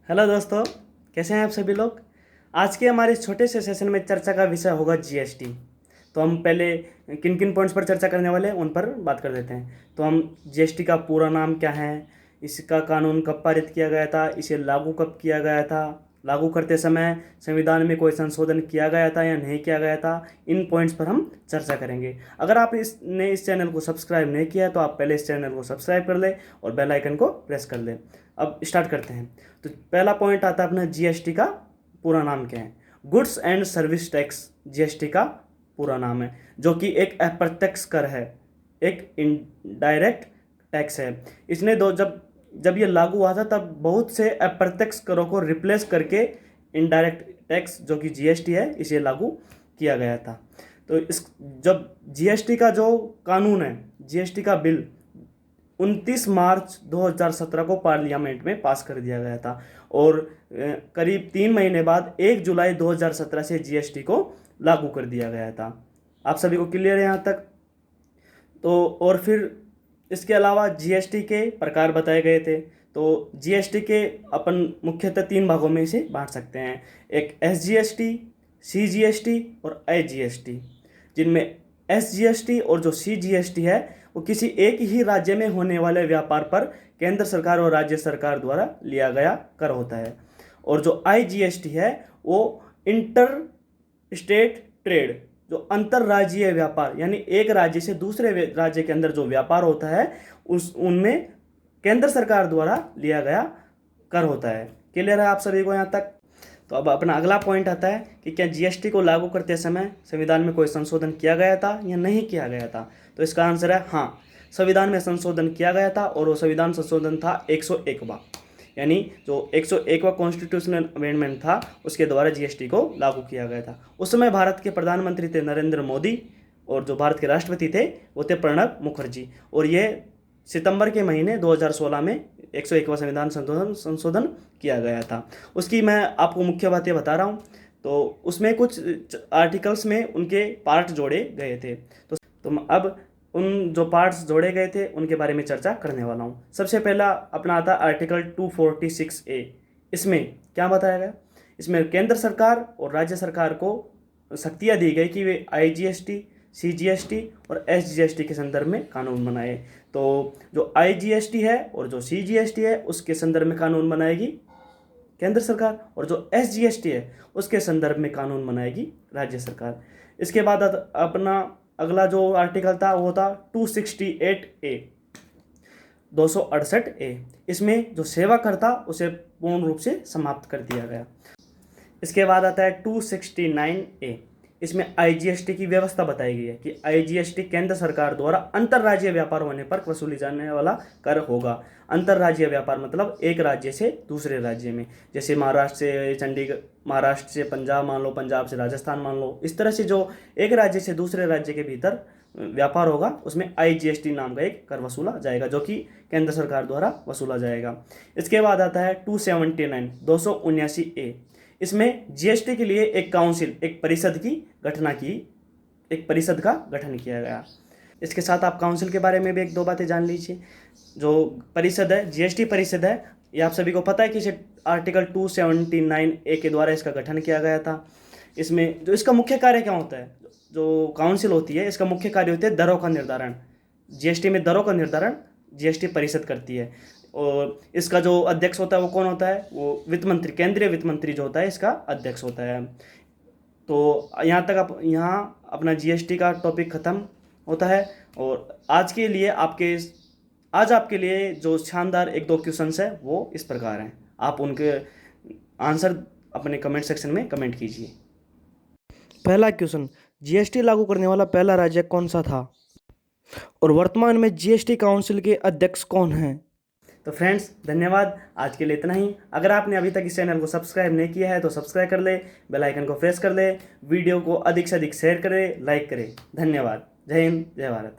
Hello दोस्तों, कैसे हैं आप सभी लोग। आज के हमारे इस छोटे से सेशन में चर्चा का विषय होगा जीएसटी। तो हम पहले किन किन पॉइंट्स पर चर्चा करने वाले हैं उन पर बात कर देते हैं। तो हम जीएसटी का पूरा नाम क्या है, इसका कानून कब पारित किया गया था, इसे लागू कब किया गया था, लागू करते समय संविधान में कोई संशोधन किया गया था या नहीं किया गया था, इन पॉइंट्स पर हम चर्चा करेंगे। अगर आप इस चैनल को सब्सक्राइब नहीं किया है तो आप पहले इस चैनल को सब्सक्राइब कर लें और बेल आइकन को प्रेस कर लें। अब स्टार्ट करते हैं। तो पहला पॉइंट आता है अपना जीएसटी का पूरा नाम क्या है। Goods and service tax GST का पूरा नाम है, जो कि एक अप्रत्यक्ष कर है, एक इनडायरेक्ट टैक्स है। इसने दो जब ये लागू हुआ था तब बहुत से अप्रत्यक्ष करों को रिप्लेस करके इनडायरेक्ट टैक्स जो कि जीएसटी है इसे लागू किया गया था। तो इस जब जीएसटी का जो कानून है, जीएसटी का बिल 29 मार्च 2017 को पार्लियामेंट में पास कर दिया गया था और करीब 3 महीने बाद 1 जुलाई 2017 से जीएसटी को लागू कर दिया गया था। आप सभी को क्लियर है यहाँ तक। तो और फिर इसके अलावा जीएसटी के प्रकार बताए गए थे। तो जीएसटी के अपन मुख्यतः 3 भागों में इसे बांट सकते हैं, एक एसजीएसटी, सीजीएसटी और आईजीएसटी, जिनमें एसजीएसटी और जो सीजीएसटी है वो किसी एक ही राज्य में होने वाले व्यापार पर केंद्र सरकार और राज्य सरकार द्वारा लिया गया कर होता है। और जो आईजीएसटी है वो इंटर स्टेट ट्रेड, जो अंतर्राज्यीय व्यापार, यानी एक राज्य से दूसरे राज्य के अंदर जो व्यापार होता है उनमें केंद्र सरकार द्वारा लिया गया कर होता है। क्लियर है आप सभी को यहाँ तक। तो अब अपना अगला पॉइंट आता है कि क्या जीएसटी को लागू करते समय संविधान में कोई संशोधन किया गया था या नहीं किया गया था। तो इसका आंसर है हाँ, संविधान में संशोधन किया गया था और वो संविधान संशोधन था 101वां, यानी जो 101वां कॉन्स्टिट्यूशनल अमेंडमेंट था उसके द्वारा जीएसटी को लागू किया गया था। उस समय भारत के प्रधानमंत्री थे नरेंद्र मोदी और जो भारत के राष्ट्रपति थे वो थे प्रणब मुखर्जी। और ये सितंबर के महीने 2016 में 101वां संविधान संशोधन किया गया था। उसकी मैं आपको मुख्य बातें बता रहा हूँ। तो उसमें कुछ आर्टिकल्स में उनके पार्ट जोड़े गए थे। तो अब उन जो पार्ट्स जोड़े गए थे उनके बारे में चर्चा करने वाला हूँ। सबसे पहला अपना आता आर्टिकल 246A। इसमें क्या बताया गया, इसमें केंद्र सरकार और राज्य सरकार को शक्तियाँ दी गई कि वे आईजीएसटी, सीजीएसटी और एसजीएसटी के संदर्भ में कानून बनाए। तो जो आईजीएसटी है और जो सीजीएसटी है उसके संदर्भ में कानून बनाएगी केंद्र सरकार, और जो एसजीएसटी है उसके संदर्भ में कानून बनाएगी राज्य सरकार। इसके बाद अपना अगला जो आर्टिकल था वो था 268A, 268A। इसमें जो सेवा कर था उसे पूर्ण रूप से समाप्त कर दिया गया। इसके बाद आता है 269A। इसमें आईजीएसटी की व्यवस्था बताई गई है कि आईजीएसटी केंद्र सरकार द्वारा अंतर्राज्यीय व्यापार होने पर वसूली जाने वाला कर होगा। अंतर्राज्यीय व्यापार मतलब एक राज्य से दूसरे राज्य में, जैसे महाराष्ट्र से चंडीगढ़, महाराष्ट्र से पंजाब मान लो, पंजाब से राजस्थान मान लो, इस तरह से जो एक राज्य से दूसरे राज्य के भीतर व्यापार होगा उसमें आईजीएसटी नाम का एक कर वसूला जाएगा, जो कि केंद्र सरकार द्वारा वसूला जाएगा। इसके बाद आता है 279, 279A। इसमें जीएसटी के लिए एक काउंसिल, एक परिषद का गठन किया गया। इसके साथ आप काउंसिल के बारे में भी 1-2 बातें जान लीजिए। जो परिषद है, जीएसटी परिषद है, ये आप सभी को पता है कि इसे आर्टिकल 279A के द्वारा इसका गठन किया गया था। इसमें जो इसका मुख्य कार्य क्या होता है, जो काउंसिल होती है इसका मुख्य कार्य होता है दरों का निर्धारण। जीएसटी में दरों का निर्धारण जीएसटी परिषद करती है। और इसका जो अध्यक्ष होता है वो कौन होता है, वो वित्त मंत्री, केंद्रीय वित्त मंत्री जो होता है इसका अध्यक्ष होता है। तो यहाँ तक यहाँ अपना जीएसटी का टॉपिक ख़त्म होता है। और आज आपके लिए जो शानदार 1-2 क्वेश्चंस है वो इस प्रकार हैं। आप उनके आंसर अपने कमेंट सेक्शन में कमेंट कीजिए। पहला क्वेश्चन, जीएसटी लागू करने वाला पहला राज्य कौन सा था और वर्तमान में जीएसटी काउंसिल के अध्यक्ष कौन हैं। तो फ्रेंड्स, धन्यवाद। आज के लिए इतना ही। अगर आपने अभी तक इस चैनल को सब्सक्राइब नहीं किया है तो सब्सक्राइब कर ले, बेल आइकन को प्रेस कर ले, वीडियो को अधिक से अधिक शेयर करें, लाइक करें। धन्यवाद। जय हिंद, जय भारत।